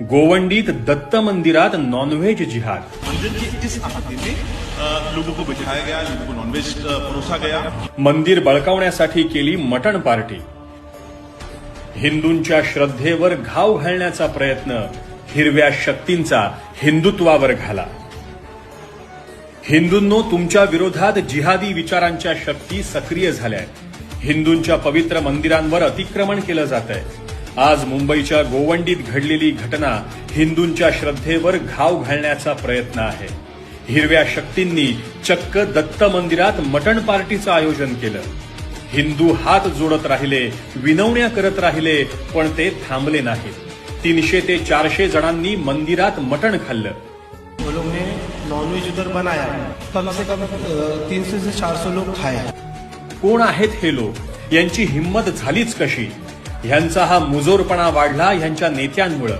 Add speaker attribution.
Speaker 1: गोवंडीत दत्त मंदिरात नॉनव्हेज जिहाद।
Speaker 2: मंदिर के इस अहाते में लोगों को बिठाया गया, लोगों को नॉनवेज परोसा गया।
Speaker 1: मंदिर बळकावण्यासाठी केली मटण पार्टी। हिंदूंच्या श्रद्धेवर घाव घालण्याचा प्रयत्न हिरव्या शक्तींचा हिंदुत्वावर घाला। हिंदूंनो, तुमच्या विरोधात जिहादी विचारांच्या शक्ती सक्रिय झाल्यात। हिंदूंच्या पवित्र मंदिरांवर अतिक्रमण केलं जातंय। आज मुंबईच्या गोवंडीत घडलेली घटना हिंदूंच्या श्रद्धेवर घाव घालण्याचा प्रयत्न आहे। हिरव्या शक्तींनी चक्क दत्त मंदिरात मटण पार्टीचं आयोजन केलं। हिंदू हात जोडत राहिले, विनवण्या करत राहिले, पण ते थांबले नाहीत। 300 ते 400 जणांनी मंदिरात मटण खाल्लं।
Speaker 3: वो लोग ने नॉनवेज उधर बनाया, कम से कम 300 से 400 लोग खाए।
Speaker 1: कोण आहेत हे लोक? यांची हिंमत झालीच कशी? ह्यांचा हा मुजोरपणा वाढला ह्यांच्या नेत्यांमुळे।